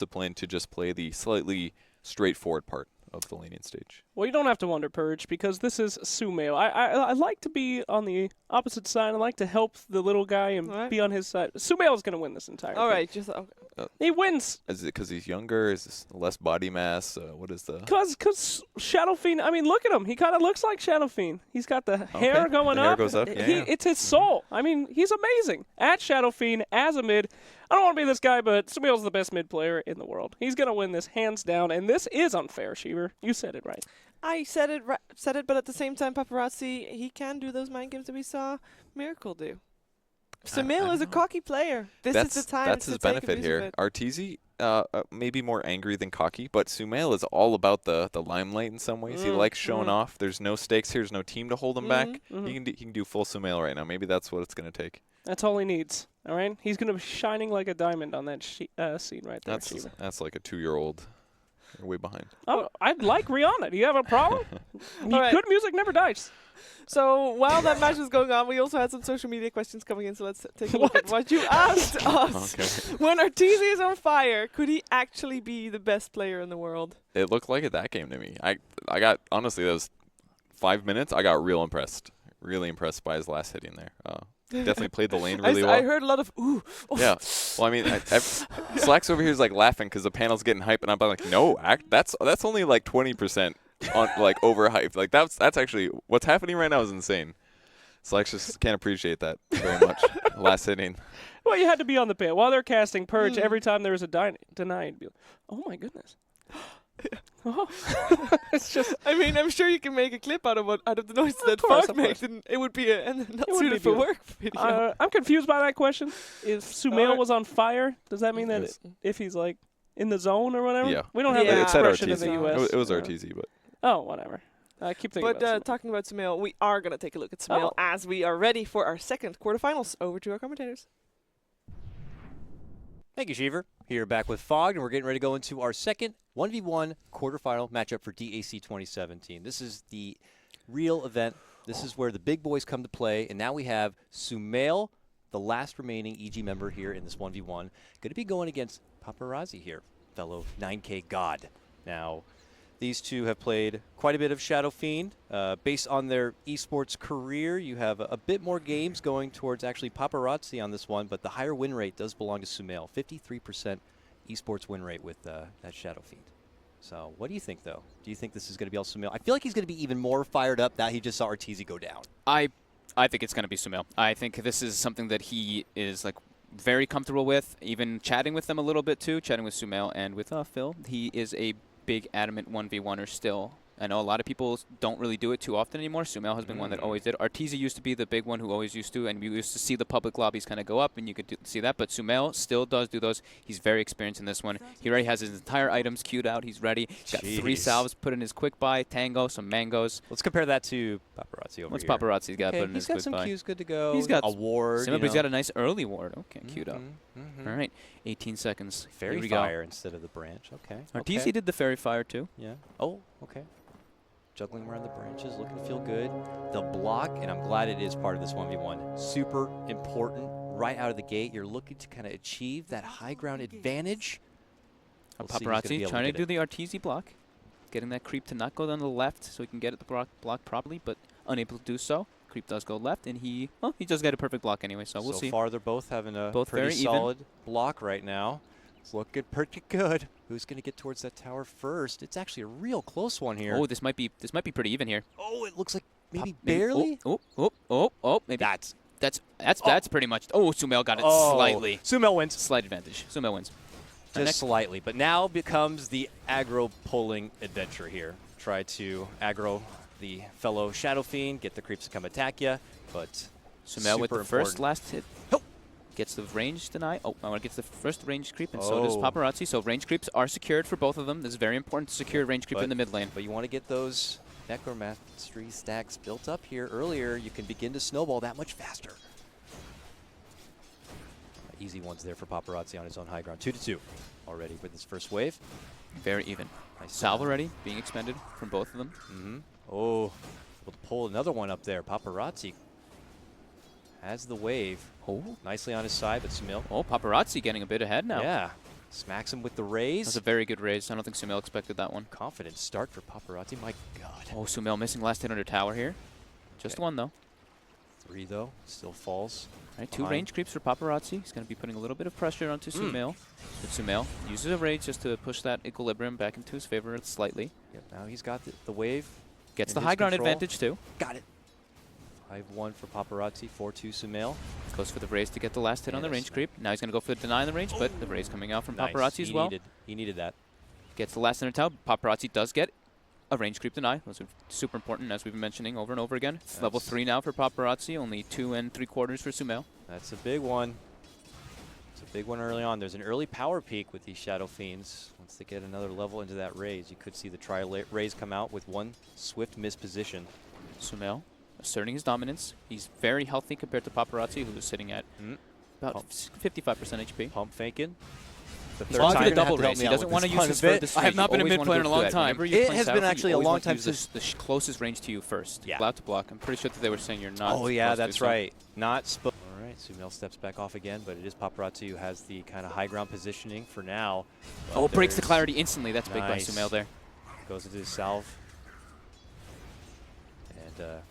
discipline to just play the slightly straightforward part of the laning stage. Well, you don't have to wonder, Purge, because this is SumaiL. I like to be on the opposite side. I like to help the little guy and be on his side. SumaiL is going to win this entire thing. All right, just he wins. Is it because he's younger? Is this less body mass? What is the? Because Shadow Fiend. I mean, look at him. He kind of looks like Shadow Fiend. He's got the hair going the up. hair goes up. Yeah. It's his soul. I mean, he's amazing at Shadow Fiend as a mid. I don't want to be this guy, but SumaiL's the best mid player in the world. He's going to win this hands down, and this is unfair, Sheever. You said it right. I said it, but at the same time, Paparazi, he can do those mind games that we saw Miracle do. SumaiL is a cocky player. This is the time that's to his take benefit abuse here. of it. Arteezy, maybe more angry than cocky, but SumaiL is all about the limelight in some ways. He likes showing off. There's no stakes here. There's no team to hold him back. He can do full SumaiL right now. Maybe that's what it's going to take. That's all he needs. All right? He's going to be shining like a diamond on that scene right there. That's like a 2-year-old. You're way behind. Oh, I'd like Rihanna. Do you have a problem? Good music never dies. So while that match was going on, we also had some social media questions coming in, so let's take a look at what you asked us. Okay. When Arteezy is on fire, could he actually be the best player in the world? It looked like it that game to me. I got, honestly, those 5 minutes, I got real impressed. Really impressed by his last hitting there. Definitely played the lane really well. I heard a lot of ooh. Yeah. Well, I mean, Slacks over here is like laughing because the panel's getting hype, and I'm like, no, that's only like 20% on like overhyped. Like that's actually what's happening right now is insane. Slacks just can't appreciate that very much. Last hitting. Well, you had to be on the pit while they're casting Purge. Every time there was a denied, be like, oh my goodness. Oh. It's just. I mean, I'm sure you can make a clip out of the noise that Fog makes, and it would be a not suited for work video. I'm confused by that question. If SumaiL was on fire, does that mean that if he's like in the zone or whatever? Yeah. We don't have that expression in the U.S. It was Arteezy, but. Oh, whatever. I keep thinking about SumaiL. Talking about SumaiL, we are going to take a look at SumaiL as we are ready for our second quarterfinals. Over to our commentators. Thank you, Sheever. Here back with Fog, and we're getting ready to go into our second 1v1 quarterfinal matchup for DAC 2017. This is the real event. This is where the big boys come to play, and now we have SumaiL, the last remaining EG member here in this 1v1, going to be going against Paparazi here, fellow 9K god. Now, these two have played quite a bit of Shadow Fiend. Based on their esports career, you have a bit more games going towards actually Paparazi on this one, but the higher win rate does belong to SumaiL. 53% esports win rate with that Shadow Fiend. So what do you think, though? Do you think this is going to be all SumaiL? I feel like he's going to be even more fired up that he just saw Arteezy go down. I think it's going to be SumaiL. I think this is something that he is like very comfortable with, even chatting with them a little bit too, chatting with SumaiL and with Phil. He is a big adamant 1v1er still. I know a lot of people don't really do it too often anymore. SumaiL has been one that always did. Arteezy used to be the big one who always used to, and we used to see the public lobbies kind of go up, and you could see that. But SumaiL still does do those. He's very experienced in this one. He already has his entire items queued out. He's ready. He's got 3 salves put in his quick buy, tango, some mangoes. Let's compare that to Paparazzi over What's here. Paparazzi's got put in his quick buy? He's got some queues good to go. He's got a ward. He's got a nice early ward. Okay, queued up. All right, 18 seconds. Fairy Fire instead of the branch. Okay. Arteezy did the Fairy Fire too. Yeah. Oh, okay. Juggling around the branches, looking to feel good. The block, and I'm glad it is part of this 1v1, super important. Right out of the gate, you're looking to kind of achieve that high ground advantage. Paparazi trying to do the Arteezy block, getting that creep to not go down the left so he can get at the block properly, but unable to do so. Creep does go left, and he does get a perfect block anyway, so we'll see. So far, they're both having a pretty very solid block right now. It's looking pretty good. Who's going to get towards that tower first? It's actually a real close one here. Oh, this might be pretty even here. Oh, it looks like maybe barely. Maybe that's pretty much. Oh, SumaiL got it slightly. SumaiL wins. Slight advantage. SumaiL wins. Just slightly, but now becomes the aggro pulling adventure here. Try to aggro the fellow Shadow Fiend, get the creeps to come attack you, but SumaiL with the first last hit. Oh. Gets the range deny. Oh, gets the first range creep, and so does Paparazi. So range creeps are secured for both of them. This is very important to secure range creep in the mid lane. But you want to get those necromancy stacks built up here earlier. You can begin to snowball that much faster. Easy ones there for Paparazi on his own high ground. 2-2 already with his first wave. Very even. Nice salve already being expended from both of them. Oh, able to pull another one up there. Paparazi has the wave. Oh, nicely on his side, but SumaiL. Oh, Paparazi getting a bit ahead now. Yeah. Smacks him with the raise. That's a very good raise. I don't think SumaiL expected that one. Confident start for Paparazi. My God. Oh, SumaiL missing last hit under tower here. Just one, though. 3, though. Still falls. All right, 2 behind. range creeps for Paparazi. He's going to be putting a little bit of pressure onto SumaiL. But SumaiL uses a rage just to push that equilibrium back into his favor slightly. Yep, now he's got the wave. Gets in the his high ground control. advantage, too. Got it. 5-1 for Paparazi. 4-2 SumaiL. Goes for the raise to get the last hit on the And a range snipe. creep. Now he's going to go for the deny on the range, but the raise coming out from Nice. Paparazi as well. He needed that. Gets the last hit on tower. Paparazi does get a range creep deny. Those are super important, as we've been mentioning over and over again. It's level 3 now for Paparazi, only 2 3/4 for SumaiL. That's a big one. It's a big one early on. There's an early power peak with these Shadow Fiends. Once they get another level into that raise, you could see the raise come out with one swift misposition. SumaiL asserting his dominance. He's very healthy compared to Paparazi, who is sitting at about 55% HP. Pump faking. The He's third on time the you're gonna double have to help raise. me He out doesn't with want to this use one his a bit. furthest I range. have not been a Always mid wanna player go in a for long that. time. Whenever you're It playing has been Shadow Fiend, actually you a always long want to time use since- the closest range to you first. Yeah. Allowed to block. I'm pretty sure that they were saying you're not. Oh, yeah, supposed to that's do so. right. Not supposed. All right, SumaiL steps back off again, but it is Paparazi who has the kind of high ground positioning for now. Oh, But breaks the there's- clarity instantly. That's big by Nice. SumaiL there. Goes into his salve. And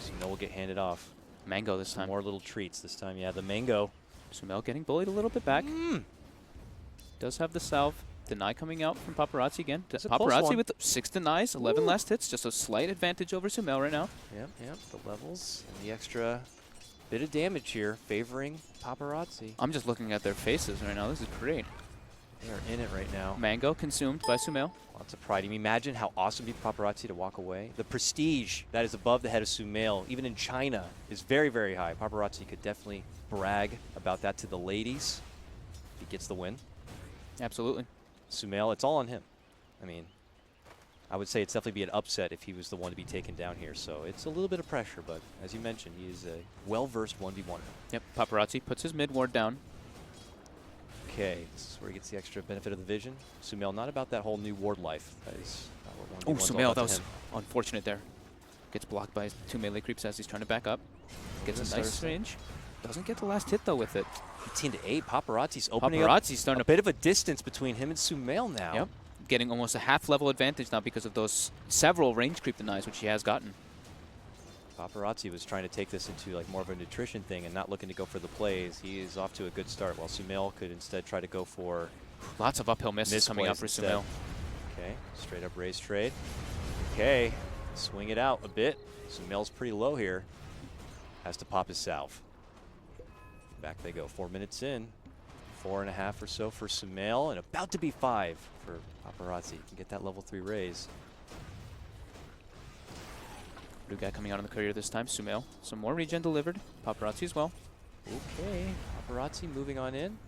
SumaiL will get handed off. Mango this time. More little treats this time. Yeah, the mango. SumaiL getting bullied a little bit back. Does have the salve. Deny coming out from Paparazi again. It's a close Paparazi one. with 6 denies, 11 last hits. Just a slight advantage over SumaiL right now. Yep, the levels and the extra bit of damage here favoring Paparazi. I'm just looking at their faces right now. This is great. They are in it right now. Mango consumed by SumaiL. Lots of pride. Can you imagine how awesome it'd be for Paparazi to walk away? The prestige that is above the head of SumaiL, even in China, is very, very high. Paparazi could definitely brag about that to the ladies if he gets the win. Absolutely. SumaiL, it's all on him. I mean, I would say it's definitely be an upset if he was the one to be taken down here. So it's a little bit of pressure, but as you mentioned, he is a well-versed 1v1. Yep, Paparazi puts his mid ward down. Okay, this is where he gets the extra benefit of the vision. SumaiL, not about that whole new ward life. That is not what Oh, 1v1's all SumaiL, about that to was him. unfortunate there. Gets blocked by 2 melee creeps as he's trying to back up. Gets a nice range. Doesn't get the last hit, though, with it. 18-8. Paparazi's opening Paparazi's starting a to bit of a distance between him and SumaiL now. Yep. Getting almost a half-level advantage now because of those several range creep denies, which he has gotten. Paparazi was trying to take this into like more of a nutrition thing and not looking to go for the plays. He is off to a good start, while SumaiL could instead try to go for Lots of uphill misses coming up for instead. SumaiL. Okay, straight up raise trade. Okay, swing it out a bit. SumaiL's pretty low here. Has to pop his salve. Back they go. 4 minutes in. 4.5 or so for SumaiL, and about to be 5 for Paparazi. Can get that level 3 raise. Blue guy coming out on the courier this time. SumaiL. Some more regen delivered. Paparazi as well. Okay, Paparazi moving on in.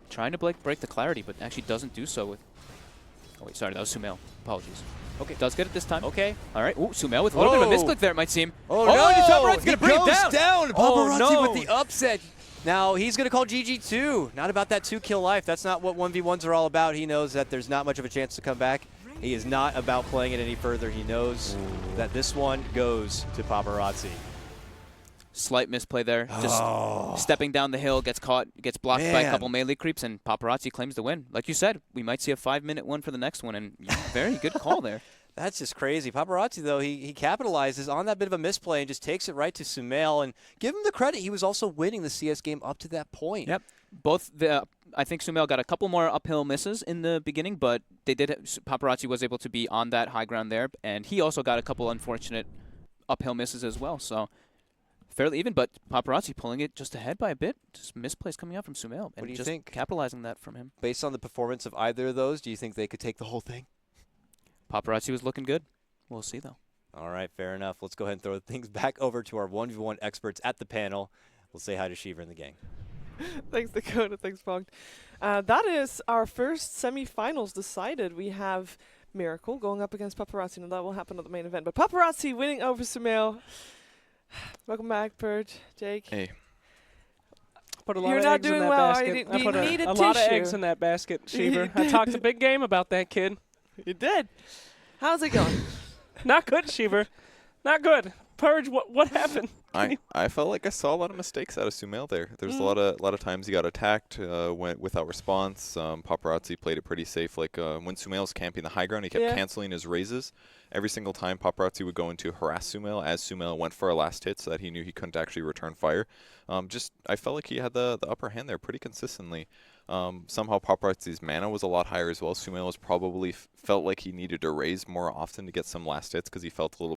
Trying to break the clarity, but actually doesn't do so with... Oh, wait, sorry, that was SumaiL. Apologies. Okay. Does get it this time. Okay. All right. Ooh, SumaiL with a little bit of a Oh. misclick there, it might seem. Oh, no! no! Paparazi's He going to bring it goes down. Paparazi no. with the upset. Now, he's going to call GG too. Not about that 2-kill life. That's not what 1v1s are all about. He knows that there's not much of a chance to come back. He is not about playing it any further. He knows that this one goes to Paparazi. Slight misplay there. Just stepping down the hill, gets caught, gets blocked by a Man. couple melee creeps, and Paparazi claims the win. Like you said, we might see a 5-minute one for the next one, and very good call there. That's just crazy. Paparazi, though, he capitalizes on that bit of a misplay and just takes it right to SumaiL. And give him the credit. He was also winning the CS game up to that point. Yep. I think SumaiL got a couple more uphill misses in the beginning, but Paparazi was able to be on that high ground there, and he also got a couple unfortunate uphill misses as well. So fairly even, but Paparazi pulling it just ahead by a bit. Just misplays coming out from SumaiL, and do you just think? capitalizing that from him. Based on the performance of either of those, do you think they could take the whole thing? Paparazzi was looking good. We'll see, though. All right, fair enough. Let's go ahead and throw things back over to our 1v1 experts at the panel. We'll say hi to Shiva and the gang. Thanks, Dakota. Thanks, Fong. That is our first semifinals decided. We have Miracle going up against Paparazi, and that will happen at the main event. But Paparazi winning over SumaiL. Welcome back, Bert, Jake. Hey. Put a lot You're of not eggs in doing that well. basket. You I put need a a lot of tissue. eggs in that basket, Sheever. You I talked a big game about that kid. You did. How's it going? Not good, Sheever. Not good. Purge, what happened? I felt like I saw a lot of mistakes out of SumaiL there. There's a lot of times he got attacked, went without response. Paparazi played it pretty safe. Like when SumaiL was camping the high ground, he kept canceling his raises. Every single time Paparazi would go into harass SumaiL as SumaiL went for a last hit so that he knew he couldn't actually return fire. I felt like he had the upper hand there pretty consistently. Somehow Paparazi's mana was a lot higher as well. SumaiL was probably felt like he needed to raise more often to get some last hits because he felt a little